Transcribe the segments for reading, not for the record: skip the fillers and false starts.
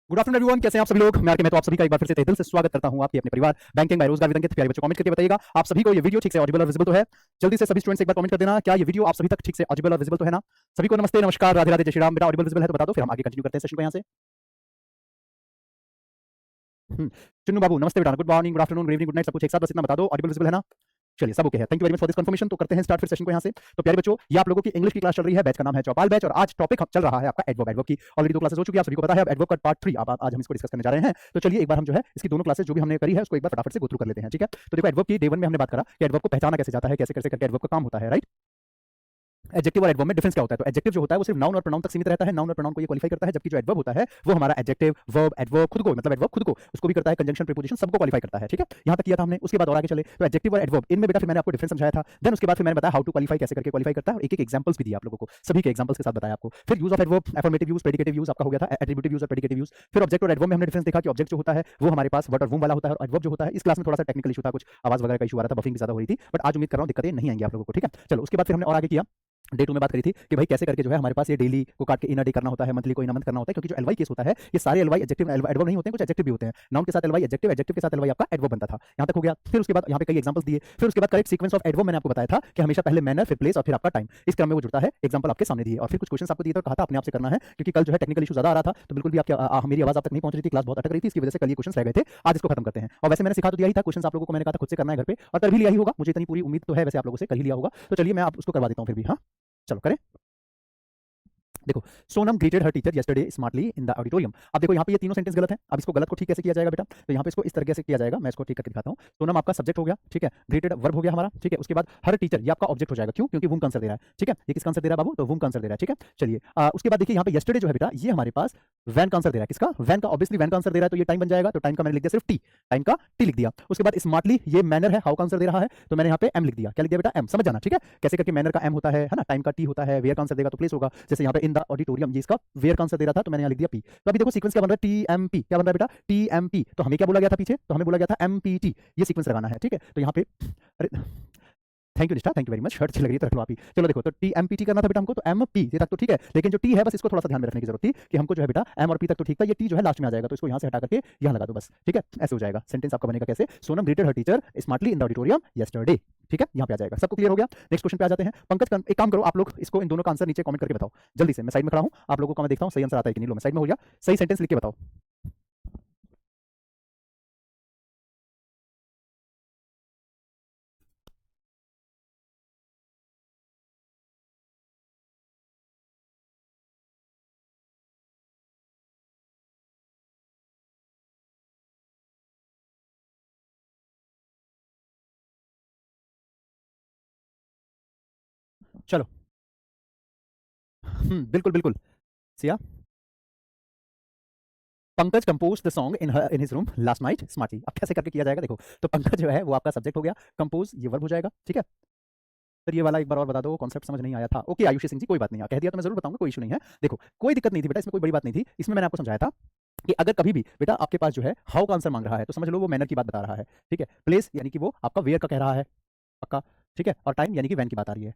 Good afternoon everyone, कैसे हैं आप सभी लोग। मैं आर के, मैं तो आप सभी का एक बार फिर से तहे दिल से स्वागत करता हूं आपके अपने परिवार बैंकिंग बाय रोजगार विदंगित। प्यारे बच्चों, कमेंट करके बताइएगा आप सभी को ये वीडियो ठीक से ऑडिबल और विजिबल तो है। जल्दी से सभी स्टूडेंट्स एक बार कमेंट कर देना, क्या ये वीडियो आप सभी तक ठीक से ऑडिबल और विजिबल तो है ना। सभी को नमस्ते, नमस्कार, राधे राधे, जय श्री राम। बेटा ऑडिबल विजिबल है तो बता दो, फिर हम आगे कंटिन्यू करते हैं सेशन को यहाँ से। चिन्नू बाबू नमस्ते बेटा, good morning, good afternoon, good evening, good night, सब कुछ एक साथ बस इतना बता दो, ऑडिबल विजिबल है ना। चलिए, सब ओके है। Thank you very much for this confirmation. तो करते हैं स्टार्ट फिर सेशन को यहाँ से। तो प्यारे बच्चों, ये आप लोगों की इंग्लिश की क्लास चल रही है, बैच का नाम है चौपाल बैच, और आज टॉपिक चल रहा है आपका एडवर्ब। एडवर्ब की ऑलरेडी 2 क्लासेस हो चुकी है, आप सभी को पता है। अब एडवर्ब का पार्ट 3 अब आज हम इसको डिस्कस करने जा रहे हैं। तो चलिए एक बार हम जो है इसकी दोनों क्लासेस जो भी हमने करी है उसको एक बार फटाफट से गो थ्रू कर लेते हैं, ठीक है। तो देखो, एडवर्ब की डे 1 में हमने बात करा कि एडवर्ब को पहचाना कैसे जाता है, कैसे कैसे करके एडवर्ब का काम होता है, राइट। एडजेक्टिव और एडवर्ब में डिफरेंस क्या होता है? तो एडजेक्टिव जो होता है वो सिर्फ नाउन और प्रोनाउन तक सीमित रहता है, नाउन और प्रोनाउन को ये क्वालिफाई करता है, जबकि जो एडवर्ब होता है वो हमारा एडजेक्टिव, वर्ब, एडवर्ब खुद को, मतलब एडवर्ब खुद को उसको भी करता है, कंजंक्शन, प्रीपोजिशन सबको क्वालिफाई करता है, ठीक है। यहां तक किया था हमने, उसके बाद और आगे चले तो एडजेक्टिव और एडवर्ब इनमें बेटा फिर मैंने आपको डिफरेंस समझाया था। देन उसके बाद फिर मैंने बताया हाउ टू क्वालिफाई, कैसे करके क्वालिफाई करता है, और एक एक एग्जांपल्स भी दिए आप लोगों को, सभी के एग्जांपल्स के साथ बताया आपको। फिर use of adverb, affirmative use, predicative use आपका हो गया था, एट्रिब्यूटिव यूज और प्रेडिकेटिव यूज। फिर ऑब्जेक्ट और एडवर्ब में हमने डिफरेंस देखा कि ऑब्जेक्ट जो होता है वो हमारे पास वर्ड और वूम वाला होता है, और एडवर्ब जो होता है, इस क्लास में थोड़ा सा टेक्निकल इशू था, कुछ आवाज वगैरह का इशू आ रहा था, बफिंग ज्यादा हो रही थी, बट आज उम्मीद कर रहा हूं दिक्कतें नहीं आएंगी आप लोगों को, ठीक है। चलो, उसके बाद फिर हमने और आगे किया, डे 2 में बात करी थी कि भाई कैसे करके जो है हमारे पास ये डेली को काट के इन अ डे करना होता है, मंथली को इन अ मंथ करना होता है, क्योंकि जो एलवाई केस होता है ये सारे एलवाई एडजेक्टिव एडवर्ब नहीं होते हैं, कुछ एडजेक्टिव भी होते हैं। नाउन के साथ एलवाई एडजेक्टिव, एडजेक्टिव के साथ एलवाई आपका एडवर्ब बनता था। यहां तक हो गया। फिर उसके बाद यहां पे कई एग्जांपल्स दिए। फिर उसके बाद करेक्ट सीक्वेंस ऑफ एडवर्ब मैंने आपको बताया था कि हमेशा पहले मैनर, फिर प्लेस और फिर आपका टाइम, इस क्रम में वो जुड़ता है। एग्जांपल आपके सामने दिए और फिर कुछ क्वेश्चंस आपको दिए थे, कहा था अपने आप से करना है, क्योंकि कल जो है टेक्निकल इशू ज्यादा आ रहा था, तो बिल्कुल भी आपकी मेरी आवाज आप तक नहीं पहुंच रही थी, क्लास बहुत अटक रही थी, इसकी वजह से कल ये क्वेश्चंस रह गए थे। आज इसको खत्म करते हैं। और वैसे मैंने सिखा तो दिया ही था, क्वेश्चंस आप लोगों को मैंने कहा था खुद से करना है घर पे, और कर भी लिया ही होगा, मुझे इतनी पूरी उम्मीद तो है, वैसे आप लोगों से कर ही लिया होगा। तो चलिए मैं आप उसको करवा देता हूं फिर भी। हाँ, चलो करें। देखो, Sonam greeted her teacher yesterday smartly in the auditorium. अब देखो यहाँ पे ये तीनों सेंटेंस गलत है। अब इसको गलत को ठीक कैसे किया जाएगा बेटा? तो यहाँ पे इसको इस तरीके से किया जाएगा, मैं इसको ठीक करके दिखाता हूँ। सोनम आपका सब्जेक्ट हो गया, ठीक है। ग्रीटेड वर्ब हो गया हमारा, ठीक है। उसके बाद हर टीचर ये आपका ऑब्जेक्ट हो जाएगा, क्यों? क्योंकि वूम का आंसर दे रहा है, ठीक है। ये किसका आंसर दे रहा है बाबू? तो वूम का आंसर दे रहा है, ठीक है। चलिए, उसके बाद देखिए यहाँ पे येस्टरडे जो है बेटा, ये हमारे पास वैन का आंसर दे रहा है। किसका? वैन का। ऑब्वियसली वैन का आंसर दे रहा है तो ये टाइम बन जाएगा, तो टाइम का मैंने लिख दिया सिर्फ टी, टाइम का टी लिख दिया। उसके बाद स्मार्टली ये मैनर है, हाउ का आंसर दे रहा है, तो मैंने यहाँ पे एम लिख दिया। क्या लिख दिया बेटा? एम। समझ जाना, ठीक है, कैसे करके मैनर का एम होता है ना, टाइम का टी होता है, वेयर का आंसर देगा तो प्लेस होगा। जैसे यहाँ पे इन द ऑडिटोरियम, ये इसका वेयर का आंसर दे रहा था, तो मैंने यहाँ लिख दिया पी। तो अभी देखो सीक्वेंस क्या बन रहा है, टीएमपी। क्या बन रहा है बेटा? टीएमपी। तो हमें क्या बोला गया था पीछे? तो हमें बोला गया था एमपीटी। ये सीक्वेंस लगाना है, ठीक है। तो यहाँ पे अरे थैंक यू निष्ठा, thank you very much, shirt अच्छी लग रही है तो रख लो आप ही। चलो देखो, तो टीएमपीटी करना था बेटा हमको, तो एमपी ये तक तो ठीक है, लेकिन जो टी है बस इसको थोड़ा सा ध्यान में रखने की जरूरत थी कि हमको जो है बेटा एम और पी तक तो ठीक था, ये टी जो है लास्ट में आ जाएगा, तो इसको यहाँ से हटा करके यहाँ लगा दो बस, ठीक है। ऐसे हो जाएगा। सेंटेंस आपका बनेगा कैसे? Sonam greeted her teacher smartly in the auditorium yesterday, ठीक है। यहाँ पे आ जाएगा। सबको क्लियर हो गया? नेक्स्ट क्वेश्चन पे आ जाते हैं। पंकज, एक काम करो, आप लोग इसको इन दोनों का आंसर नीचे कमेंट करके बताओ जल्दी से। मैं साइड में खड़ा हूँ, आप लोगों का मैं देखता हूँ सही आंसर आता है कि नहीं। लो, मैं साइड में हो गया, सही सेंटेंस लिख के बताओ। चलो, बिल्कुल बिल्कुल। Siya, Pankaj compose the song in his room last night smartly. अब कैसे करके किया जाएगा? देखो, तो पंकज जो है वो आपका सब्जेक्ट हो गया, कंपोज ये वर्ब हो जाएगा, ठीक है। सर ये वाला एक बार और बता दो, कॉन्सेप्ट समझ नहीं आया था। ओके आयुषी सिंह जी, कोई बात नहीं, कह दिया तो मैं जरूर बताऊंगा, कोई इशू नहीं है। देखो, कोई दिक्कत नहीं थी बेटा, इसमें कोई बड़ी बात नहीं थी। इसमें मैंने आपको समझाया था कि अगर कभी भी बेटा आपके पास जो है हाउ का आंसर मांग रहा है, तो समझ लो वो मैनर की बात बता रहा है, ठीक है। प्लेस यानी कि वो आपका वेयर का कह रहा है, पक्का, ठीक है। और टाइम यानी कि वैन की बात आ रही है,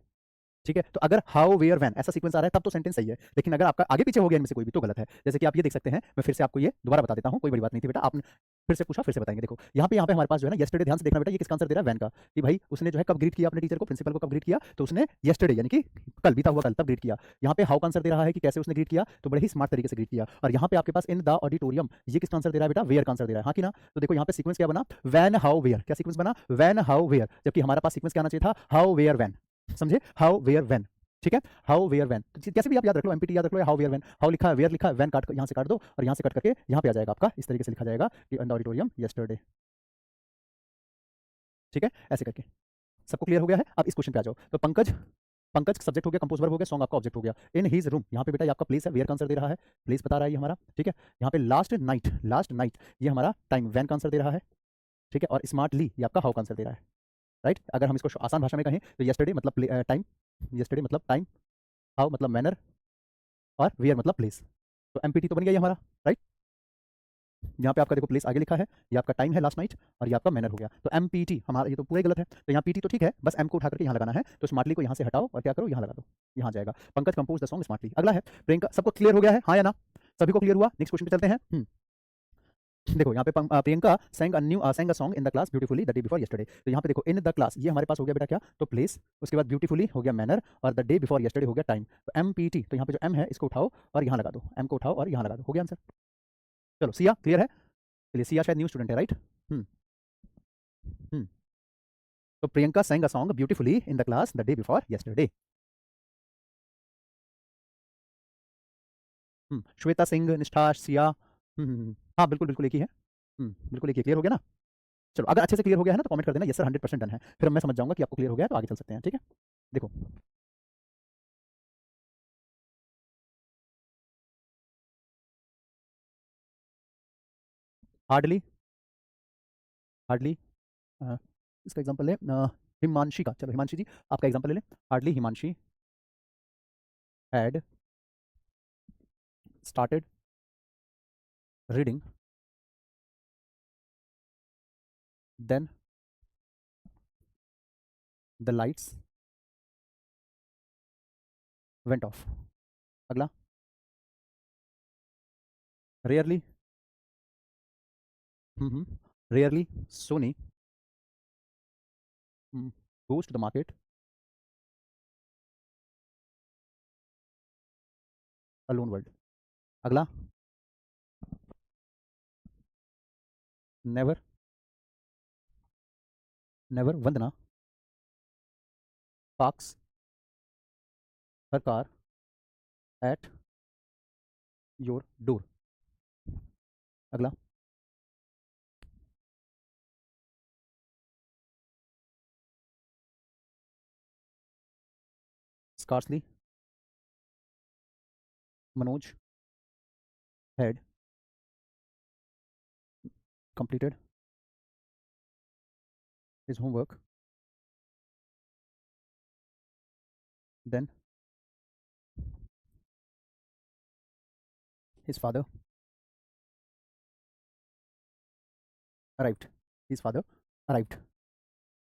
ठीक है। तो अगर हाउ वेयर वैन ऐसा सीक्वेंस आ रहा है तब तो सेंटेंस सही है, लेकिन अगर आपका आगे पीछे हो गया इनमें से कोई भी तो गलत है। जैसे कि आप ये देख सकते हैं, मैं फिर से आपको ये दोबारा बता देता हूं, कोई बड़ी बात नहीं थी बेटा, आपने फिर से पूछा फिर से बताएंगे। देखो यहाँ पे हमारे पास जो है ना येस्टरडे, ध्यान से देखना बेटा, ये किसका आंसर दे रहा है? वैन का। कि भाई उसने जो है कब ग्रीट किया अपने टीचर को, प्रिंसिपल को कब ग्रीट किया? तो उसने येस्टरडे यानी कि कल, बीता हुआ कल, तब ग्रीट किया। यहाँ पे हाउ का आंसर दे रहा है कि कैसे उसने ग्रीट किया, तो बड़े ही स्मार्ट तरीके से ग्रीट किया। और यहाँ पे आपके पास इन द ऑडिटोरियम, ये किसका आंसर दे रहा है बेटा? वेयर का आंसर दे रहा है, हाँ कि ना। तो देखो यहाँ पे सीक्वेंस क्या बना? When how where. क्या सीक्वेंस बना? वैन हाउ वेयर, जबकि हमारे पास सीक्वेंस क्या आना चाहिए था? How where when. समझे? हाउ वेयर वैन, ठीक है। हाउ वेयर वैन, तो कैसे भी आप याद रख लो, एमपीटी याद रख लो, या हाउ वेयर वैन। हाउ लिखा है, वेयर लिखा है, वैन काट यहाँ से काट दो, और यहाँ से कट करके यहाँ पे आ जाएगा आपका, इस तरीके से लिखा जाएगा कि इन द ऑडिटोरियम येस्टरडे, ठीक है। ऐसे करके सबको क्लियर हो गया है? अब इस क्वेश्चन पे आ जाओ। तो पंकज, पंकज सब्जेक्ट हो गया, कंपोज वर्ब हो गया, सॉन्ग आपका ऑब्जेक्ट हो गया। इन हिज रूम, यहाँ पे बेटा ये आपका प्लेस है, वेयर का आंसर दे रहा है, प्लेस बता रहा है ये हमारा, ठीक है। यहाँ पे लास्ट नाइट, लास्ट नाइट ये हमारा टाइम, वैन का आंसर दे रहा है, ठीक है। और स्मार्टली ये आपका हाउ का आंसर दे रहा है, राइट। अगर हम इसको आसान भाषा में कहें तो येस्टरडे मतलब टाइम, येस्टरडे मतलब टाइम, हाउ मतलब मैनर, और वेयर मतलब प्लेस। तो एमपीटी तो बन गया ये हमारा, राइट। यहाँ पे आपका देखो प्लेस आगे लिखा है, ये आपका टाइम है लास्ट नाइट, और ये आपका मैनर हो गया। तो एमपीटी हमारा ये तो पूरा ही गलत है, तो यहाँ पीटी तो ठीक है, बस एम को उठा करके यहाँ लगाना है। तो स्मार्टली को यहाँ से हटाओ और क्या करो, यहाँ लगा दो, यहाँ जाएगा। Pankaj compose the song smartly. अगला है प्रियंका। सबको क्लियर हो गया है, हाँ या ना? सभी को क्लियर हुआ? नेक्स्ट क्वेश्चन पे चलते हैं। देखो यहाँ पे Priyanka sang a song in the class beautifully the day before yesterday। तो यहाँ पे देखो in the class, ये हमारे पास हो गया बेटा क्या, तो प्लेस, उसके बाद beautifully हो गया मैनर, और द डे बिफोर yesterday हो गया टाइम। तो MPT, तो यहाँ पे जो M है इसको उठाओ और यहाँ लगा दो, M को उठाओ और यहाँ लगा दो, हो गया आंसर। चलो सिया क्लियर है? चलिए, सिया शायद न्यू स्टूडेंट है, राइट? हम्म हम्म तो Priyanka sang a song beautifully in the class the day before yesterday। Shweta Singh, निष्ठा, सिया। हाँ बिल्कुल बिल्कुल एक ही है। बिल्कुल एक ही, क्लियर हो गया ना? चलो, अगर अच्छे से क्लियर हो गया है ना तो कमेंट कर देना यस सर 100% डन है, फिर मैं समझ जाऊंगा कि आपको क्लियर हो गया है, तो आगे चल सकते हैं, ठीक है? देखो, हार्डली, हार्डली, इसका एग्जांपल ले हिमांशी का। चलो हिमांशी जी, आपका एग्जांपल ले लें। Hardly Himanshi had started reading then the lights went off. अगला, rarely, rarely Soni goes to the market alone world। अगला, never, never Vandana parks her car at your door. अगला, scarcely Manoj had completed his homework then his father arrived। his father arrived।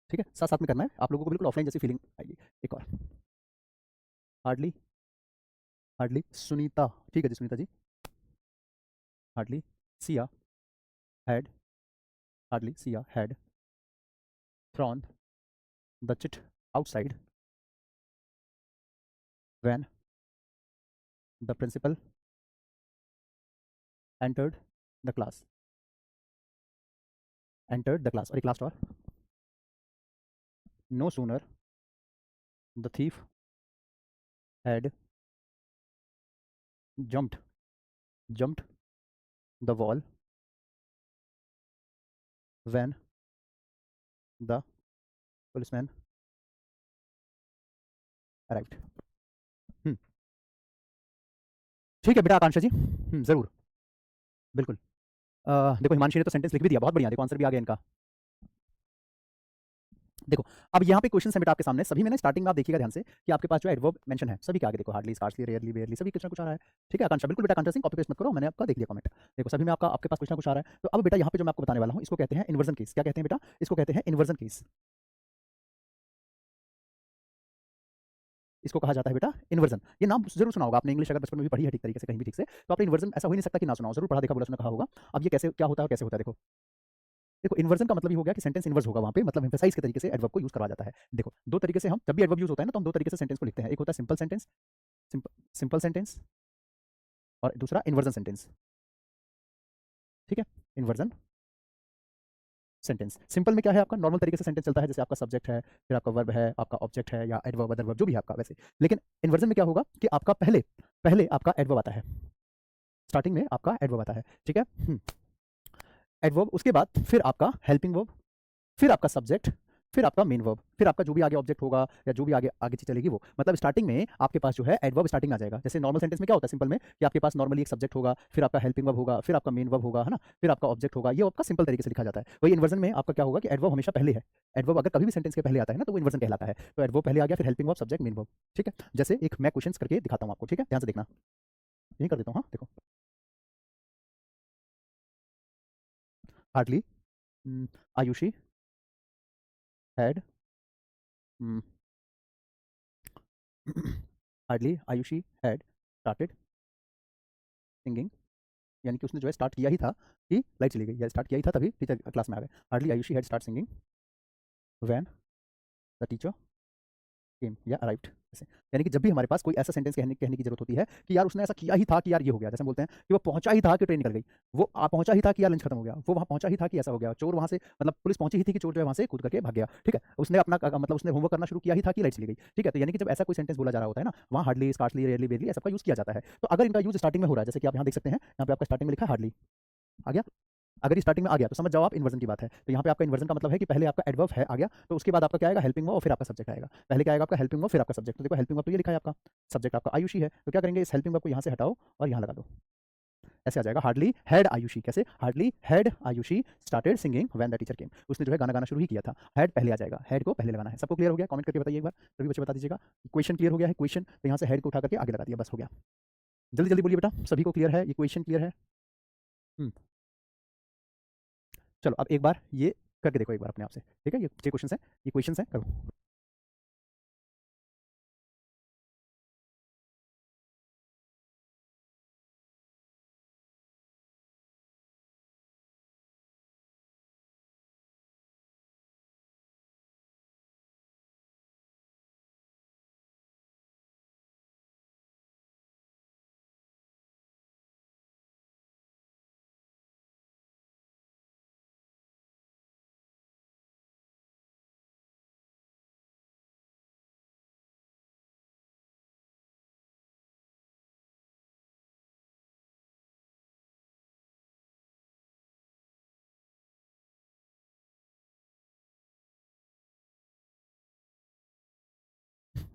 ठीक है, साथ साथ में करना है आप लोगों को, बिल्कुल ऑफलाइन जैसी फीलिंग आएगी। एक और, हार्डली, हार्डली सुनीता, ठीक है जी Sunita ji. Hardly Siya had, hardly Siya had thrown the chit outside when the principal entered the class। entered the class, और एक लास्ट और, no sooner the thief had jumped the wall when the policeman arrived। हम्म ठीक है बेटा आकांक्षा जी, जरूर, बिल्कुल। देखो हिमांशी ने तो सेंटेंस लिख भी दिया, बहुत बढ़िया, देखो आंसर भी आ गया इनका। देखो, अब यहाँ पे क्वेश्चन है बेटा आपके सामने, सभी में ना स्टार्टिंग में आप देखिएगा ध्यान से कि आपके पास जो एडवर्ब मेंशन है, सभी के आगे देखो, हार्डली, स्कार्सली, रेयरली, बेयरली, सभी कुछ ना कुछ आ रहा है। ठीक है आकांक्षा, बिल्कुल बेटा आकांक्षा सिंह, कॉपी पेस्ट मत करो, मैंने आपका देख लिया कमेंट। देखो सभी में आपका आपके पास कुछ ना कुछ आ रहा है। तो अब बेटा यहाँ पे जो मैं आपको बताने वाला हूँ इसको कहते हैं इन्वर्जन केस। क्या कहते हैं बेटा? इसको कहते हैं इन्वर्जन केस। इसको कहा जाता है बेटा इन्वर्जन। ये नाम जरूर सुना होगा आपने, इंग्लिश अगर बचपन में भी पढ़ी है ठीक तरीके से, कहीं भी ठीक से, तो आपने इन्वर्जन ऐसा हो ही नहीं सकता कि ना सुना हो, जरूर पढ़ा देखा बोला सुना कहा होगा। अब ये कैसे क्या होता है, कैसे होता है, देखो देखो इन्वर्जन का मतलब ये हो गया कि सेंटेंस इन्वर्स होगा वहाँ पे, मतलब एम्फेसाइज के तरीके से एडवर्ब को यूज करवा जाता है। देखो दो तरीके से हम जब भी एडवर्ब यूज होता है ना तो हम दो तरीके से सेंटेंस को लिखते हैं, एक होता है सिंपल सेंटेंस, सिंपल सेंटेंस, और दूसरा इन्वर्जन सेंटेंस। ठीक है, इन्वर्जन सेंटेंस। सिंपल में क्या है आपका, नॉर्मल तरीके से सेंटेंस चलता है, जैसे आपका सब्जेक्ट है, फिर आपका वर्ब है, आपका ऑब्जेक्ट है, या एडवर्ब अदर वर्ब जो भी है आपका वैसे। लेकिन इन्वर्जन में क्या होगा कि आपका पहले पहले आपका एडवर्ब आता है, स्टार्टिंग में आपका एडवर्ब आता है। ठीक है, एडवर्ब, उसके बाद फिर आपका हेल्पिंग वर्ब, फिर आपका सब्जेक्ट, फिर आपका मेन वर्ब, फिर आपका जो भी आगे ऑब्जेक्ट होगा या जो भी आगे आगे चीज चलेगी वो, मतलब स्टार्टिंग में आपके पास जो है एडवर्ब स्टार्टिंग आ जाएगा। जैसे नॉर्मल सेंटेंस में क्या होता है सिंपल में कि आपके पास नॉर्मली एक सब्जेक्ट होगा, फिर आपका हेल्पिंग वर्ब होगा, फिर आपका मेन वर्ब होगा, है ना, फिर आपका ऑब्जेक्ट होगा, ये आपका सिंपल तरीके से लिखा जाता है। वही इन्वर्जन में आपका क्या होगा कि एडवर्ब हमेशा पहले है। एडवर्ब अगर कभी भी सेंटेंस के पहले आता है ना तो वो इन्वर्जन कहलाता है। तो एडवर्ब पहले आ गया, फिर helping verb, subject, main verb. ठीक है, जैसे एक मैं क्वेश्चन करके दिखाता हूँ आपको, ठीक है, ध्यान से देखना, यही कर देता हूँ। हाँ देखो, hardly Ayushi had hardly Ayushi had started singing यानी कि उसने जो है स्टार्ट किया ही था कि लाइट चली गई, या स्टार्ट किया ही था तभी टीचर क्लास में आ गए। Hardly Ayushi had start singing when the teacher केम या अराइव्ड। ऐसे यानी कि जब भी हमारे पास कोई ऐसा सेंटेंस कहने कहने की जरूरत होती है कि यार उसने ऐसा किया ही था कि यार ये हो गया, जैसे हम बोलते हैं कि वो पहुंचा ही था कि ट्रेन निकल गई, वो पहुंचा ही था कि यार लंच खत्म हो गया, वो वहां पहुंचा ही था कि ऐसा हो गया, चोर वहां से मतलब पुलिस पहुंची ही थी कि चोर जो है वहां से कूद करके भाग गया, ठीक है, उसने अपना मतलब उसने होमवर्क करना शुरू किया ही था कि लाइट चली गई, ठीक है। तो यानी कि जब ऐसा कोई सेंटेंस बोला जा रहा होता है ना, वहाँ हार्डली, स्कार्सली, रेयरली, वेरली सबका यूज किया जाता है। तो अगर इनका यूज स्टार्टिंग में हो रहा है, जैसे कि आप यहाँ देख सकते हैं, यहाँ पे आपका स्टार्टिंग में लिखा है हार्डली, आ गया। अगर ये स्टार्टिंग में आ गया तो समझ जाओ आप इन्वर्जन की बात है। तो यहाँ पे आपका इन्वर्जन का मतलब है कि पहले आपका एडवर्ब है आ गया, तो उसके बाद आपका क्या आएगा, हेल्पिंग वर्ब और फिर आपका सब्जेक्ट आएगा। पहले क्या आएगा आपका हेल्पिंग वर्ब फिर आपका सब्जेक्ट। तो देखो हेल्पिंग वर्ब तो ये लिखा है आपका, सब्जेक्ट आपका आयुषी है, तो क्या करेंगे इस हेल्पिंग वर्ब को यहाँ से हटाओ और यहाँ लगा दो, ऐसे आ जाएगा हार्डली हैड आयुषी। कैसे, hardly had Ayushi started singing when the teacher came, उसने जो है गाना गाना शुरू ही किया था। हैड पहले आ जाएगा, हैड को पहले लगाना है। सबको क्लियर हो गया, कमेंट करके बताइए एक बार, सभी बच्चे बता दीजिएगा। क्वेश्चन क्लियर हो गया है, क्वेश्चन तो यहाँ से हेड को उठा करके आगे लगा दिया, बस हो गया। जल्दी जल्दी बोलिए बेटा, सभी को क्लियर है, ये क्वेश्चन क्लियर है? चलो अब एक बार ये करके देखो एक बार अपने आप से, ठीक है, ये क्वेश्चन है, ये क्वेश्चन है, करो।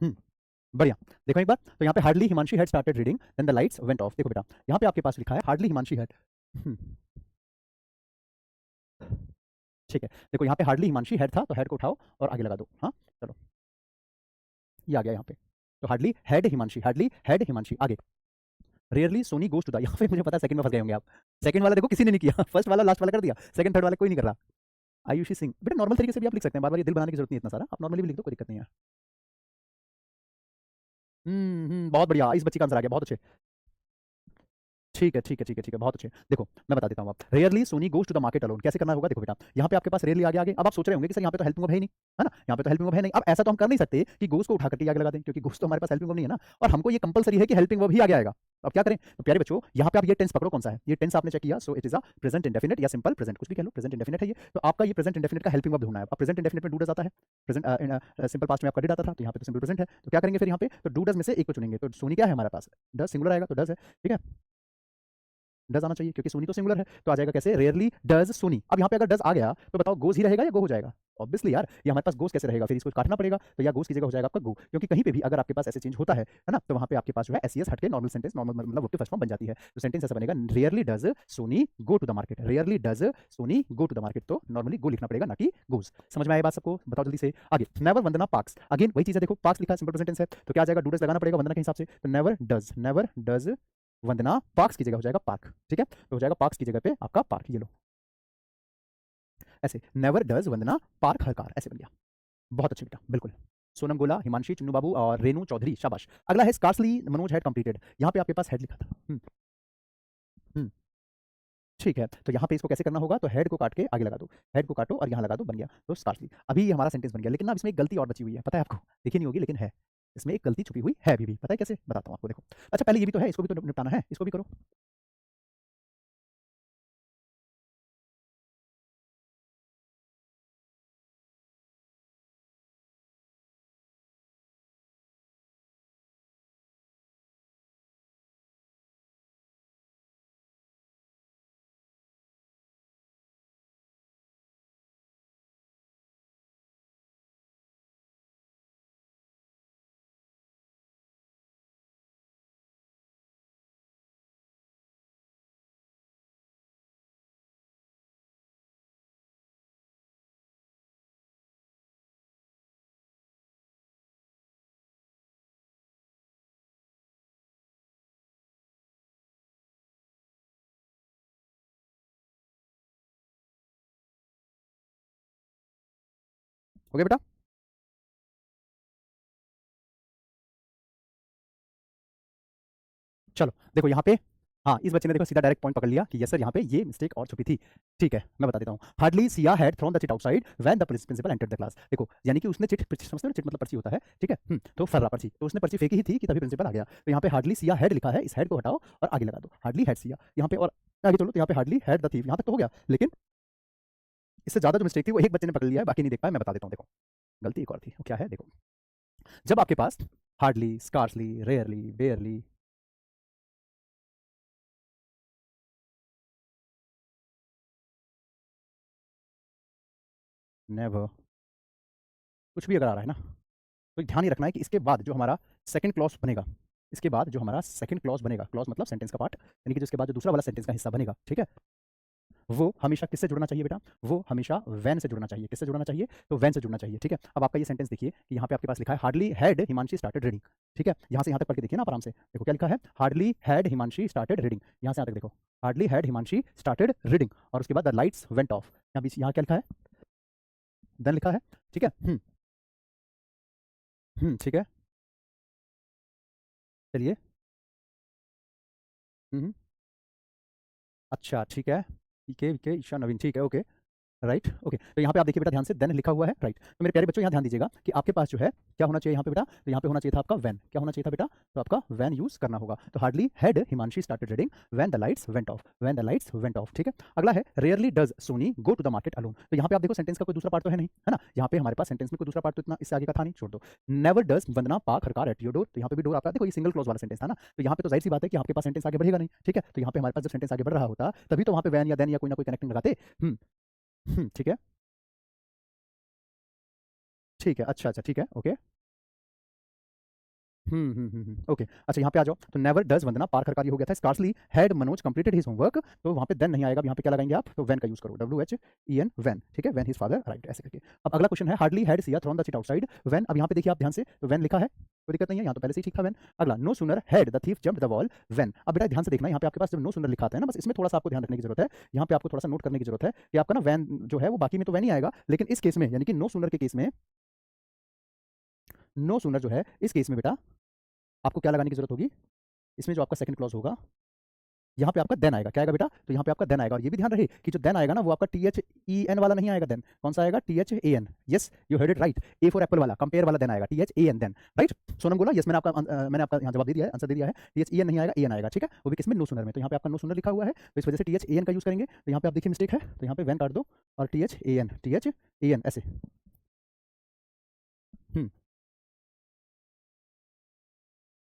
हम्म, बढ़िया। देखो एक बार, तो यहाँ पे hardly Himanshi had started reading then the lights went off. देखो बेटा यहाँ पे आपके पास लिखा है हार्डली हिमांशी हैड, ठीक है। देखो यहाँ पे हार्डली हिमांशी हैड था, तो हैड को उठाओ और आगे लगा दो, हाँ चलो ये आ गया यहाँ पे। तो hardly had Himanshi, hardly had Himanshi, आगे rarely Soni goes to the, यहाँ पे मुझे पता है सेकंड में फंस गए होंगे आप। सेकंड वाला देखो किसी ने नहीं किया, फर्स्ट वाला लास्ट वाला कर दिया, सेकंड थर्ड वाला कोई नहीं कर रहा। आयुषी सिंह बेटा नॉर्मल तरीके से भी आप लिख सकते हैं, बार बार ये दिल बनाने की जरूरत नहीं है इतना सारा, आप नॉर्मली भी लिख दो, कोई दिक्कत नहीं है। बहुत बढ़िया, इस बच्ची का आंसर आ गया, बहुत अच्छे। ठीक है ठीक है ठीक है ठीक है, बहुत अच्छे। देखो मैं बता देता हूँ, आप rarely Soni goes to the market alone कैसे करना होगा। देखो बेटा यहाँ पे आपके पास रेयरली आगे आगे, अब आप सोच रहे होंगे कि सर यहाँ पे तो हेल्पिंग वर्ब है ही नहीं, है ना, यहाँ पे तो हेल्पिंग वर्ब है नहीं। अब ऐसा तो हम कर नहीं सकते कि गोज को उठा करके आगे लगा दें, क्योंकि गोज तो हमारे पास हेल्पिंग वर्ब नहीं है ना, और हमको ये कंपलसरी है कि हेल्पिंग वर्ब ही आगे आएगा। अब क्या करें, तो प्यारे बच्चों यहाँ पे आप ये टेंस पकड़ो कौन सा है, ये टेंस आपने चेक किया, so it is a present indefinite या सिंपल प्रेजेंट, कुछ भी कह लो, प्रेजेंट इंडेफिनिट है ये। तो आपका ये प्रेजेंट इंडेफिनिट का हेल्पिंग वर्ब ढूंढना है। अब प्रेजेंट इंडेफिनिट में डू डज आता है, प्रेजेंट सिंपल पास्ट में आपका डिड आता था, तो यहाँ पे तो सिंपल प्रेजेंट है, तो क्या करेंगे फिर यहाँ पे, तो डू डज में से एक को चुनेंगे। तो सोनी क्या है हमारे पास, डज सिंगुलर आएगा, तो डज है, ठीक है, डज आना चाहिए क्योंकि सोनी तो सिंगुलर है, तो आ जाएगा कैसे, रेयरली डज सोनी। अब यहाँ पे अगर डज आ गया तो बताओ गोज ही रहेगा या गो हो जाएगा, ऑब्वियसली यार ये हमारे पास गोज कैसे रहेगा, फिर इसको काटना पड़ेगा, तो या गोज की जगह हो जाएगा आपका गो, क्योंकि कहीं पे भी अगर आपके पास ऐसे चेंज होता है ना, तो वहाँ पे आपके पास जो है एस हट के नॉर्मल सेंटेंस, नॉर्मल मतलब वर्ब की फर्स्ट फॉर्म बन जाती है। तो सेंटेंस ऐसा बनेगा, rarely does Soni go to the market, rarely does Soni go to the market, तो नॉर्मली गो लिखना पड़ेगा ना कि गोज। समझ में आया बात सबको, बताओ जल्दी से आगे। नेवर वंदना पार्क्स, अगेन वही चीज है, देखो पार्क्स लिखा है, सिंपल प्रेजेंट टेंस है, तो क्या आ जाएगा, डू डज लगाना पड़ेगा वंदना के हिसाब से, तो नेवर डज वंदना पार्क्स की जगह हो जाएगा पार्क, ठीक है, तो हो जाएगा पार्क्स की जगह पे आपका पार्क, ये लो ऐसे, never does Vandana park her car, ऐसे बन गया। बहुत अच्छे बेटा, बिल्कुल। सोनम गोला, हिमांशी, चुन्नू बाबू और रेनू चौधरी, शाबाश। अगला है स्कार्सली मनोज हैड कंप्लीटेड, यहाँ पे आपके पास हेड लिखा था। हम्म, ठीक है, तो यहाँ पे इसको कैसे करना होगा, तो हेड को काट के आगे लगा दो, हेड को काटो और यहाँ लगा दो, बन गया तो स्कार्सली। अभी ये हमारा सेंटेंस बन गया, लेकिन ना इसमें एक गलती और बची हुई है, पता है आपको, देखी नहीं होगी लेकिन है, इसमें एक गलती छुपी हुई है अभी भी, पता है कैसे, बताता हूँ आपको, देखो। अच्छा पहले ये भी तो है, इसको भी तो निपटाना है, इसको भी करो। हो गया बेटा, चलो देखो यहाँ पे हाँ, इस बच्चे ने देखो सीधा डायरेक्ट पॉइंट पकड़ लिया कि यस सर यहाँ पे ये मिस्टेक और छुपी थी। ठीक है, मैं बता देता हूँ। Hardly Siya had thrown the chit outside when the principal entered the class. देखो यानी कि उसने चिट, समझते हो चिट मतलब पर्ची होता है, ठीक है। तो फर्रा पर्ची, तो उसने पर्ची फेंकी ही थी कि तभी प्रिंसिपल आ गया। तो यहाँ पे हार्डली सिया हैड लिखा है, इस हैड को हटाओ और आगे लगा दो हार्डली हैड सिया। यहाँ पे और आगे चलो तो यहाँ पे हार्डली हैड द थीफ, यहाँ तक तो हो गया। लेकिन इससे ज्यादा जो मिस्टेक थी वो एक बच्चे ने पकड़ लिया है, बाकी नहीं देख पाया। मैं बता देता हूँ, देखो गलती एक और थी। वो क्या है देखो, जब आपके पास hardly, scarcely, rarely, barely, never, कुछ भी अगर आ रहा है ना, तो ध्यान ये रखना है कि इसके बाद जो हमारा सेकंड क्लॉज बनेगा, इसके बाद जो हमारा सेकंड क्लॉज बनेगा, क्लॉज मतलब सेंटेंस का पार्ट, यानी कि जिसके बाद जो दूसरा वाला सेंटेंस का हिस्सा बनेगा, ठीक है, वो हमेशा किससे जुड़ना चाहिए बेटा? वो हमेशा वैन से जुड़ना चाहिए। किससे जुड़ना चाहिए? तो वैन से जुड़ना चाहिए, ठीक है। अब आपका ये सेंटेंस देखिए कि यहाँ पे आपके पास लिखा है hardly had Himanshi started reading, ठीक है। यहाँ से यहाँ तक पढ़ के देखिए ना आराम से, देखो क्या लिखा है, hardly had Himanshi started reading. यहाँ से यहाँ तक देखो, hardly had Himanshi started reading, और उसके बाद द लाइट्स वेंट ऑफ। यहाँ क्या लिखा है? देन लिखा है, ठीक है। ठीक है, चलिए। हम्म, अच्छा ठीक है, के के ईशा नवीन, ठीक है, ओके, राइट, ओके। तो यहाँ पे आप देखिए बेटा ध्यान से, देन लिखा हुआ है, राइट। तो मेरे प्यारे बच्चों यहाँ ध्यान दीजिएगा कि आपके पास जो है क्या होना चाहिए यहाँ पे बेटा, तो यहाँ पे होना चाहिए था आपका वैन। क्या होना चाहिए था बेटा? तो आपका वैन यूज करना होगा। तो hardly had Himanshi started reading when the lights went off, when the lights went off, ठीक है। अगला है rarely does Soni go to the market alone. तो यहाँ पे आप देखो सेंटेंस का कोई दूसरा पार्ट तो है नहीं, है ना। यहाँ पे हमारे पास सेंटेंस में कोई दूसरा पार्ट तो इतना इससे आगे का था नहीं, छोड़ दो। Never does Vandana park her car at your door. तो यहाँ पे भी डोर आपका देखो ये सिंगल क्लॉज वाला सेंटेंस था ना, तो यहाँ पे तो जाहिर सी बात है कि आपके पास सेंटेंस आगे बढ़ेगा नहीं, ठीक है। तो यहाँ पे हमारे पास जब सेंटेंस आगे बढ़ रहा होता तभी तो वहाँ पे वैन या देन या कोई ना कोई कनेक्टिंग लगाते। ठीक है, ठीक है, अच्छा अच्छा, ठीक है, ओके। ओके, अच्छा यहाँ पे आ जाओ। तो नेवर डज वंदना पार्क हर कार्य हो गया था। Scarcely had Manoj completed his homework, तो वहाँ पे देन नहीं आएगा। यहाँ पे क्या लगाएंगे आप? तो वैन का यूज करो, WHEN वैन, ठीक है, वैन हिज फादर राइट, ऐसे करके। अब अगला क्वेश्चन है hardly had Siya thrown the chit outside when. अब यहाँ पे देखिए आप ध्यान से, तो वैन लिखा है, कोई दिक्कत नहीं है, यहाँ तो पहले से ही ठीक था वैन। अगला no sooner had the thief jumped the wall when. अब बेटा ध्यान से देखना, यहाँ पे आपके पास जब नो सूनर लिखा आता है ना, बस इसमें थोड़ा सा आपको ध्यान रखने की जरूरत है। यहाँ पे आपको थोड़ा सा नोट करने की जरूरत है कि आपका ना वैन जो है वो बाकी में तो वैन ही आएगा, लेकिन इस केस में यानी कि नो सूनर के केस में, नो सूनर जो है इस केस में बेटा आपको क्या लगाने की जरूरत होगी? इसमें जो आपका सेकंड क्लॉज होगा, यहाँ पे आपका देन आएगा। क्या आएगा बेटा? तो यहाँ पे आपका देन आएगा। और ये भी ध्यान रहे कि जो देन आएगा ना वो आपका THEN वाला नहीं आएगा। देन कौन सा आएगा? THAN। Yes, you heard it right. A for apple वाला, कंपेयर वाला देन आएगा, THAN देन, राइट। सोनम बोला यस, मैंने आपका यहाँ जवाब दे दिया है, आंसर दे दिया है। THEN नहीं आएगा, AN आएगा, ठीक है। वो भी किसमें? नो सूनर में। तो यहाँ पे आपका नो सूनर लिखा हुआ है, तो इस वजह से THAN का यूज करेंगे। तो यहाँ पे आप देखिए मिस्टेक है, तो यहाँ पे वैन काट दो और THAN ऐसे। हम्म,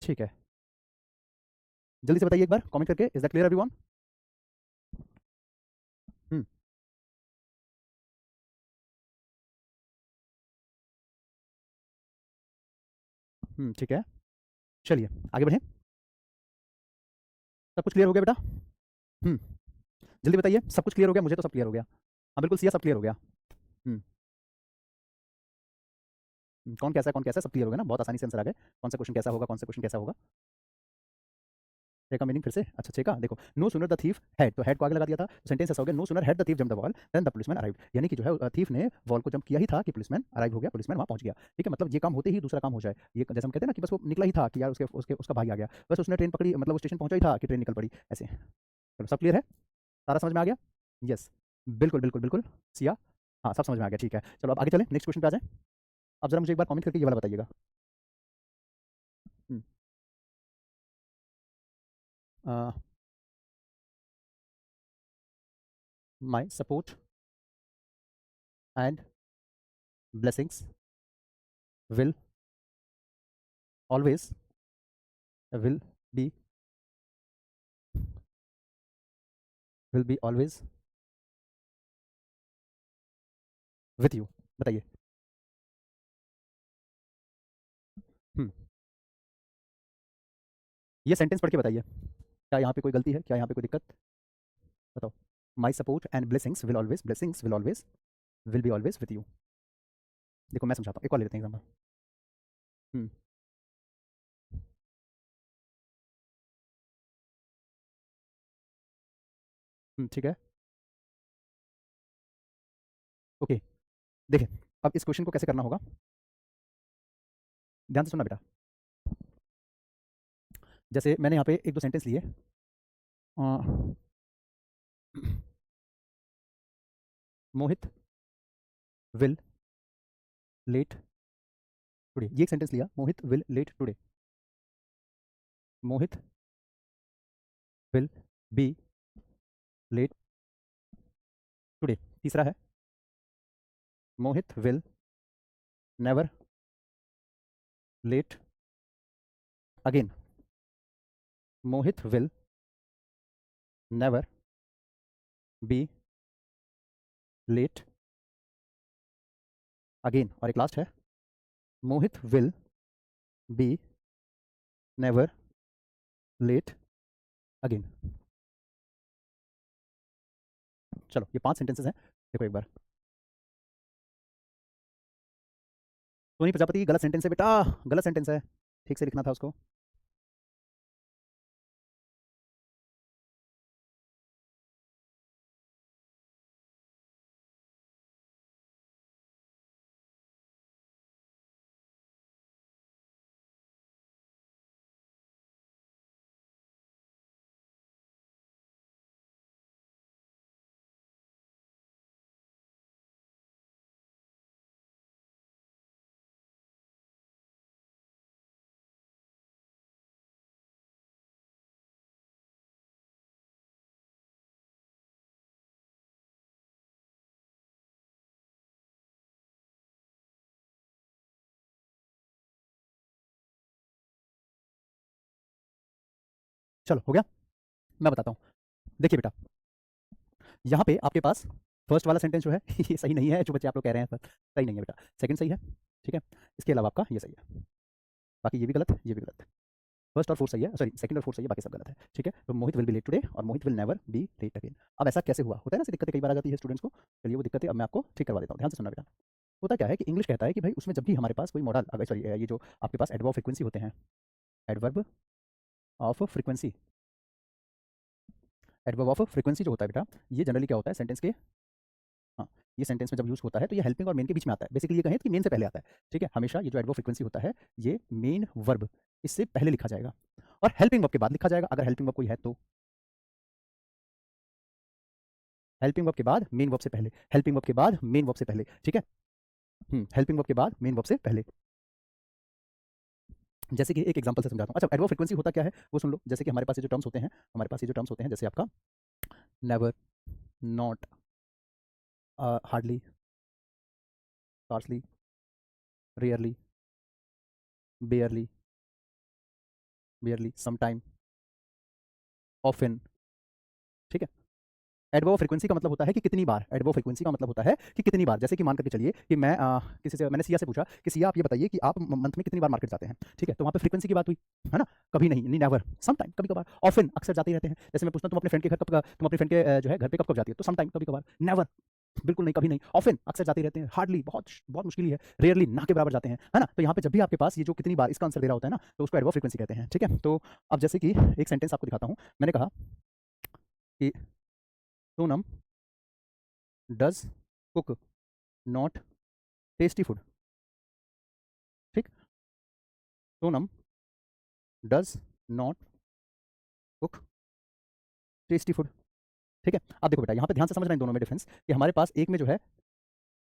ठीक है, जल्दी से बताइए एक बार कमेंट करके, इज दैट क्लियर एवरीवन? हम्म ठीक है, चलिए आगे बढ़े। सब कुछ क्लियर हो गया बेटा? हम्म जल्दी बताइए, सब कुछ क्लियर हो गया? मुझे तो सब क्लियर हो गया। हाँ बिल्कुल सिया, सब क्लियर हो गया। हम्म कौन कैसा है, कौन कैसा है, सब क्लियर हो गया ना, बहुत आसानी से आंसर आ गए। कौन सा क्वेश्चन कैसा होगा, कौन सा क्वेश्चन कैसा होगा? छः का मीनिंग फिर से, अच्छा छः का देखो, no sooner the thief had, तो हैड को आगे लगा दिया था, तो सेंटेंस ऐसा हो गया, no sooner had the thief jump the wall then the policeman arrived. यानी कि जो है थीफ ने वॉल को जंप किया ही था कि पुलिसमैन अराइव हो गया, पुलिसमैन वहाँ पहुंच गया, ठीक है। मतलब ये काम होते ही दूसरा काम हो जाए, ये जैसे हम कहते हैं ना कि बस वो निकला ही था कि यार उसके उसके उसका भाई आ गया, बस उसने ट्रेन पकड़ी, मतलब वो स्टेशन पहुंचा ही था कि ट्रेन निकल पड़ी, ऐसे। चलो सब क्लियर है, सारा समझ में आ गया? यस, बिल्कुल बिल्कुल बिल्कुल सिया, हाँ सब समझ में आ गया, ठीक है। चलो अब आगे चलें, नेक्स्ट क्वेश्चन पे आ जाए। अब जरा मुझे एक बार कमेंट करके ये वाला बताइएगा। My support and blessings will always, will be, will be always with you. बताइए। हम्म ये सेंटेंस पढ़ के बताइए, क्या यहाँ पे कोई गलती है, क्या यहाँ पे कोई दिक्कत? बताओ। My support and blessings will always, will be always with you. देखो मैं समझाता हूँ, एक और ले लेते हैं एग्जाम्पल। हम्म ठीक है, ओके। देखिए अब इस क्वेश्चन को कैसे करना होगा, ध्यान से सुनना बेटा। जैसे मैंने यहाँ पे एक दो सेंटेंस लिए, मोहित विल लेट टुडे, ये एक सेंटेंस लिया, Mohit will late today, Mohit will be late today. तीसरा है Mohit will never late again, Mohit will never be late again. और एक लास्ट है Mohit will be never late again. चलो ये 5 सेंटेंसेस हैं, देखो एक बार। सोनी प्रजापति गलत सेंटेंस है बेटा, गलत सेंटेंस है, ठीक से लिखना था उसको। चलो हो गया, मैं बताता हूँ। देखिए बेटा, यहाँ पे आपके पास फर्स्ट वाला सेंटेंस जो है ये सही नहीं है, जो बच्चे आप लोग कह रहे हैं पर सही नहीं है बेटा। सेकंड सही है, ठीक है, इसके अलावा आपका ये सही है, बाकी ये भी गलत है, ये भी गलत है। फर्स्ट और फोर्थ सही है, सॉरी सेकंड और फोर्थ सही है, बाकी सब गलत है, ठीक है। तो Mohit will be late today और Mohit will never be late again. अब ऐसा कैसे हुआ, होता है ना, ऐसी दिक्कतें कई बार आ जाती है स्टूडेंट्स को। चलिए वो दिक्कतें अब मैं आपको ठीक करवा देता हूँ, ध्यान से सुनना बेटा। होता क्या है कि इंग्लिश कहता है कि भाई उसमें जब भी हमारे पास कोई मॉडल, अगर सॉरी ये जो आपके पास एडवर्ब फ्रीक्वेंसी होते हैं, adverb of frequency, adverb of frequency जो होता है बेटा, ये जनरली क्या होता है सेंटेंस के, हाँ, ये सेंटेंस में जब यूज़ होता है तो ये हेल्पिंग और मेन के बीच में आता है। बेसिकली ये कहें कि मेन से पहले आता है, ठीक है। हमेशा ये जो एडवर्ब फ्रीक्वेंसी होता है ये मेन वर्ब इससे पहले लिखा जाएगा और हेल्पिंग वर्ब के बाद लिखा जाएगा, अगर हेल्पिंग वर्ब कोई है तो। हेल्पिंग वर्ब के बाद मेन वर्ब से पहले, हेल्पिंग वर्ब के बाद मेन वर्ब से पहले, ठीक है। हेल्पिंग वर्ब के बाद मेन वर्ब से पहले। जैसे कि एक एग्जांपल से समझाता हूँ। अच्छा, एडवर्ब फ्रीक्वेंसी होता क्या है वो सुन लो। जैसे कि हमारे पास ये जो टर्म्स होते हैं, हमारे पास ये जो टर्म्स होते हैं, जैसे आपका never, not, hardly, scarcely, rarely, बेयरली, बेयरली, sometime, often, ठीक है। एडवर्ब फ्रीक्वेंसी का मतलब होता है कि कितनी बार, एडवर्ब फ्रीक्वेंसी का मतलब होता है कि कितनी बार। जैसे कि मान करके चलिए कि मैं किसी से, मैंने सिया से पूछा कि सिया आप ये बताइए कि आप मंथ में कितनी बार मार्केट जाते हैं, ठीक है। तो वहाँ पे फ्रीक्वेंसी की बात हुई, है ना। कभी नहीं, नहीं नेवर, सम टाइम, कभी कभार, ऑफन अक्सर जाते ही रहते हैं। जैसे मैं पूछता हूँ तुम अपने फ्रेंड के घर कब, तुम अपने फ्रेंड के जो है घर पे कब कब जाती है, तो सम टाइम, कभी कभार, नेवर बिल्कुल नहीं, कभी नहीं, ऑफन अक्सर जाते ही रहते हैं, हार्डली बहुत बहुत मुश्किल ही है, रेयरली ना के बराबर जाते हैं, है ना। तो यहाँ पे जब भी आपके पास ये जो कितनी बार इसका आंसर दे रहा होता है ना, तो उसको एडवर्ब फ्रीक्वेंसी कहते हैं, ठीक है। तो अब जैसे कि एक सेंटेंस आपको दिखाता हूँ। मैंने कहा कि Sonam does cook not tasty food, ठीक। Sonam does not cook tasty food, ठीक है। अब देखो बेटा, यहाँ पे ध्यान से समझना इन दोनों में डिफरेंस, कि हमारे पास एक में जो है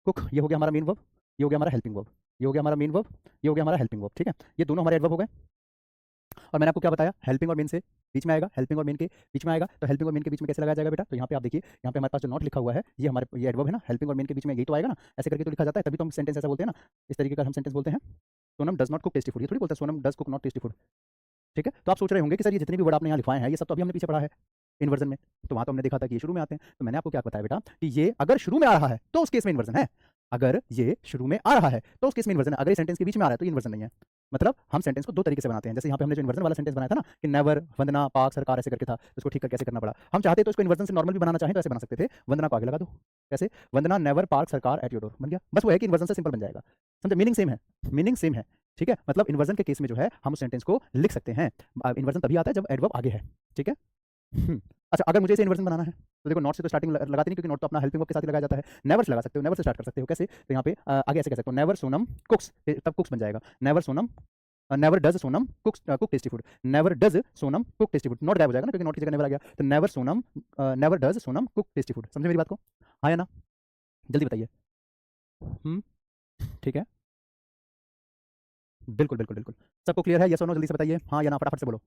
कुक, ये हो गया हमारा मेन वर्ब, ये हो गया हमारा हेल्पिंग वर्ब, ये हो गया हमारा मेन वर्ब, ये हो गया हमारा हेल्पिंग वर्ब, ठीक है। ये दोनों हमारे एडवर्ब हो गए। और मैंने आपको क्या बताया, हेल्पिंग और मेन से बीच में आएगा, हेल्पिंग और मेन के बीच में आएगा। तो हेल्पिंग और मेन के बीच में कैसे लगाया जाएगा बेटा, तो यहाँ पे आप देखिए, यहाँ पे हमारे पास जो नॉट लिखा हुआ है ये हमारे ये एडवर्ब है ना, हेल्पिंग और मेन के बीच में यही तो आएगा ना, ऐसे करके तो लिखा जाता है, तभी तो हम सेंटेंस ऐसा बोलते हैं ना, इस तरीके का हम सेंटेंस बोलते हैं। Sonam does not cook tasty food, ये थोड़ी बोलते हैं Sonam does cook not tasty food, ठीक है। तो आप सोच रहे होंगे कि सर ये जितने भी वर्ड आपने यहाँ लिखवाए हैं ये सब तो अभी हमने पीछे पढ़ा है इन्वर्जन में, तो वहाँ तो हमने देखा था कि ये शुरू में आते हैं। तो मैंने आपको क्या बताया बेटा कि ये अगर शुरू में आ रहा है तो उस केस में इन्वर्जन है, अगर ये शुरू में आ रहा है तो उस केस में इन्वर्जन है, अगर ये सेंटेंस के बीच में आ रहा है तो इन्वर्जन नहीं है। मतलब हम सेंटेंस को दो तरीके से बनाते हैं। जैसे यहाँ पे हमने जो इन्वर्जन वाला सेंटेंस बनाया था ना कि नेवर, वंदना, पाक, सरकार, ऐसे करके था, तो इसको ठीक करके कैसे करना पड़ा। हम चाहते तो इसको इन्वर्जन से नॉर्मल भी बनाना चाहें तो ऐसे बना सकते थे, वंदना को आगे लगा दो, कैसे, वंदना नेवर पार्क सरकार एट योर डोर, बन गया। बस वो है कि इन्वर्जन से सिंपल बन जाएगा, समझे, मीनिंग सेम है, मीनिंग सेम है, ठीक है। मतलब इन्वर्जन के केस में जो है हम उस सेंटेंस को लिख सकते हैं। इन्वर्जन तभी आता है जब एडवर्ब आगे है, ठीक है। अच्छा, अगर मुझे इसे इन्वर्जन बनाना है तो देखो नॉट से तो स्टार्टिंग लगाते नहीं, क्योंकि नॉट तो अपना हेल्पिंग वर्ब के साथ ही लगाया जाता है। नेवर से लगा सकते हो, नेवर से स्टार्ट कर सकते हो, कैसे, तो यहाँ पे आगे ऐसे कह सकते हो, नेवर सोनम कुक्स, तब कुक्स बन जाएगा, never Sonam never does Sonam cook tasty food, never does Sonam cook tasty food, not गायब हो जाएगा ना क्योंकि नॉट की जगह नेवर आ गया, तो never does Sonam cook tasty food. समझे मेरी बात को? हाँ या ना? जल्दी बताइए। हम्म, ठीक है, बिल्कुल बिल्कुल बिल्कुल। सबको क्लियर है? यस और नो जल्दी से बताइए, हाँ या ना, फटाफट से बोलो।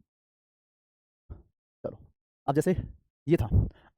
चलो, अब जैसे ये था,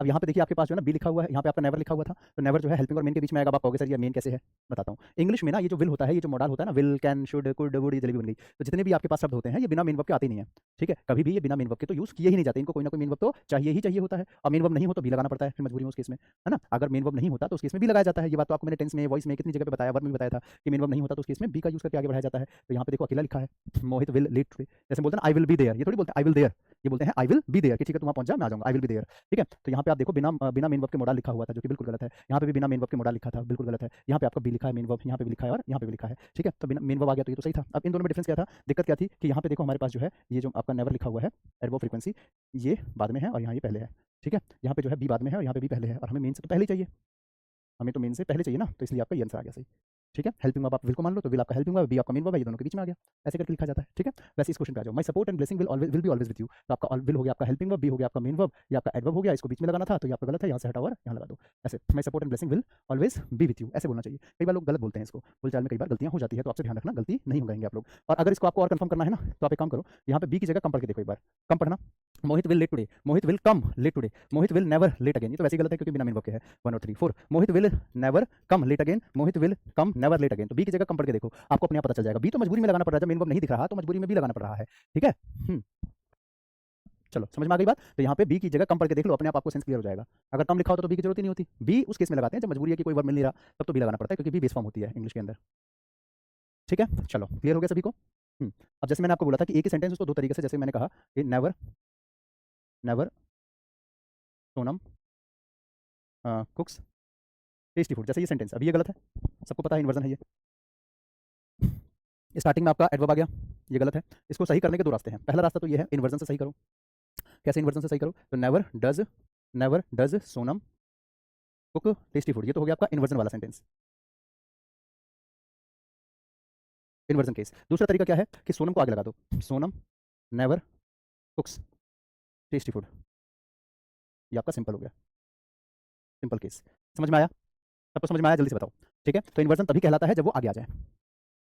अब यहाँ पे देखिए आपके पास जो है ना बी लिखा हुआ है, यहाँ पे आपका नेवर लिखा हुआ था, तो नेवर जो है हेल्पिंग और मेन के बीच में आएगा। अब आप कहोगे सर ये मेन कैसे है? बताता हूँ। इंग्लिश में ना ये जो विल होता है, ये जो मोडाल होता है ना, will, can, should, could, would, ये जलेबी बन गई, तो जितने भी आपके पास शब्द होते हैं ये बिना मेन वर्ब के आते ही नहीं है। ठीक है, कभी भी ये बिना मेन वर्ब के तो यूज़ किए ही नहीं जाते, इनको कोई ना कोई मेन वर्ब तो चाहिए ही चाहिए होता है, और मेन वर्ब नहीं हो तो भी लगाना पड़ता है फिर मजबूरी में उस केस में, है ना? अगर मेन वर्ब नहीं होता तो उस केस में भी लगाया जाता है। ये बात तो आपको मैंने टेंस में, वॉइस में, कितनी जगह पे बताया, वर्ब में बताया था कि मेन वर्ब नहीं होता तो उस केस में बी का यूज़ करके आगे बढ़ाया जाता है। तो यहाँ पे देखो अकेला लिखा है, मोहित विल लेट टुडे, जैसे बोलते हैं ना आई विल बी देयर, ये थोड़ी बोलते हैं आई विल देयर, ये बोलते हैं आई विल बी देयर कि ठीक है तुम वहाँ पहुँच जा, मैं आ जाऊँगा, आई विल बी देयर। ठीक है, तो यहाँ पे आप देखो बिना मेन वर्ब के मोडाल लिखा हुआ था जो कि बिल्कुल गलत है। यहाँ पे भी बिना मेन वर्ब के मोडाल लिखा था, बिल्कुल गलत है। यहाँ पे आपका बी लिखा है मेन वर्ब, यहाँ पे भी लिखा है और यहाँ पे भी लिखा है। ठीक है, तो बिना मेन वर्ब आ गया तो ये तो सही था। अब इन दोनों में डिफरेंस क्या था, दिक्कत क्या थी कि यहाँ पे देखो हमारे पास जो है ये जो आपका नेवर लिखा हुआ है, एडवर्ब फ्रीक्वेंसी, ये बाद में है और यहाँ ये पहले है। ठीक है, यहाँ पे जो है बी बाद में है और यहाँ पे बी पहले है, और हमें मेन से तो पहले ही चाहिए, हमें तो मेन से पहले चाहिए ना, तो इसलिए आपका ये आंसर आ गया सही। ठीक है, हेल्पिंग वर्ब आप विल को मान लो, तो विल आपका हेल्पिंग वर्ब, बी आपका मेन वर्ब है, ये दोनों के बीच में आ गया, ऐसे करके लिखा जाता है। ठीक है, वैसे इस क्वेश्चन पे आ जाओ। My support and blessing will be always with you, तो आपका विल हो गया आपका हेल्पिंग वर्ब, बी हो गया आपका मेन वर्ब, ये आपका एडवर्ब हो गया, इसको बीच में लगाना था तो ये आपका गलत है, यहाँ से हटाओ और यहाँ लगा दो। ऐसे my support and blessing will always be with you ऐसे बोलना चाहिए। कई बार लोग गलत बोलते हैं इसको, बोलचाल में कई बार गलतियां हो जाती है, तो आपसे ध्यान रखना गलती नहीं हो गएंगे आप लोग। और अगर इसको आपको और कंफर्म करना है ना, तो आप एक काम करो, यहाँ पे बी की जगह कम पढ़ के देखो एक बार, कम पढ़ना। Mohit will late today, Mohit will come late today, Mohit will never late again, ये तो वैसे ही गलत है क्योंकि बिना मेन वर्ब के है। 1 और 3 4, Mohit will never come late again, Mohit will come never late again, तो बी की जगह कम पढ़ के देखो, आपको अपने आप पता चल जाएगा। बी तो मजबूरी में लगाना पड़ रहा है, जब मेन वर्ब नहीं दिख रहा तो मजबूरी में भी लगाना पड़ रहा है। ठीक है, चलो समझ में आ गई बात। तो यहाँ पे बी की जगह कम पढ़ के देख लो, अपने आप आपको सेंस क्लियर हो जाएगा। अगर कम लिखा होता तो बी की जरूरत ही नहीं होती। बी उस केस में लगाते हैं जब मजबूरी है कि कोई वर्ब मिल नहीं रहा, तब तो बी लगाना पड़ता है क्योंकि बी बेस फॉर्म होती है इंग्लिश के अंदर। ठीक है, चलो क्लियर हो गया सभी को। अब जैसे मैंने आपको बोला था कि एक ही सेंटेंस उसको दो तरीके से, जैसे मैंने कहा कि never never Sonam कुक्स tasty food, जैसे ये सेंटेंस, अभी ये गलत है, सबको पता है इन्वर्जन है ये। स्टार्टिंग में आपका एडवर्ब आ गया, ये गलत है। इसको सही करने के दो रास्ते हैं। पहला रास्ता तो ये है, इन्वर्जन से सही करो। कैसे इन्वर्जन से सही करो, तो never does Sonam cook tasty food, ये तो हो गया आपका इन्वर्जन वाला सेंटेंस, इन्वर्जन केस। दूसरा तरीका क्या है कि सोनम को आगे लगा दो, सोनम नेवर कुक्स टेस्टी फूड, ये आपका सिंपल हो गया, सिंपल केस। समझ में आया? सबको समझ में आया? जल्दी से बताओ। ठीक है, तो इन्वर्जन तभी कहलाता है जब वो आगे आ जाए।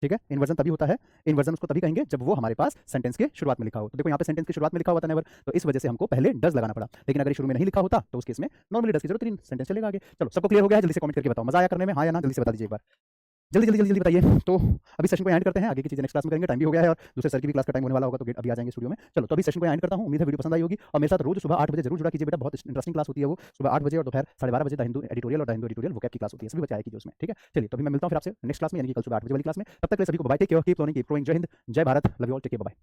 ठीक है, इन्वर्जन तभी होता है, इन्वर्जन उसको तभी कहेंगे जब वो हमारे पास सेंटेंस के शुरुआत में लिखा हो। तो देखो यहाँ पे सेंटेंस की शुरुआत में लिखा हुआ था नेवर, तो इस वजह से हमको पहले डज लगाना पड़ा, लेकिन अगर शुरू में नहीं लिखा होता तो उस केस में नॉर्मली डज की जरूरत नहीं, सेंटेंस चलेगा आगे। चलो सबको क्लियर हो गया है? जल्दी से कमेंट करके बताओ, मजा आया करने में, हाँ या ना? जल्दी से बता दीजिए एक बार, जल्दी जल्दी जल्दी जल्दी बताइए। तो अभी सेशन को एंड करते हैं, आगे की चीजें नेक्स्ट क्लास में करेंगे, टाइम भी हो गया है और दूसरे सर की भी क्लास का टाइम होने वाला होगा, तो अभी आ जाएंगे स्टूडियो में। चलो तो अभी सेशन को एंड करता हूँ, उम्मीद है वीडियो पसंद आई होगी, और मेरे साथ रोज सुबह 8 बजे जरूर जुड़ा कीजिए बेटा, बहुत इंटरेस्टिंग क्लास होती है वो, सुबह 8 बजे और दोपहर 12:30 बजे द हिंदू एडिटोरियल और द हिंदू एडिटोरियल वोकैब की क्लास होती है, सभी बच्चे आया कीजिए उसमें। ठीक है, चलिए तो अभी मैं मिलता हूँ फिर आपसे नेक्स्ट क्लास में, यानी कि कल सुबह 8 बजे वाली क्लास में। तब तक के लिए सभी को bye, take care, keep learning, keep growing, जय हिंद, जय Bharat, love you all, take care, bye.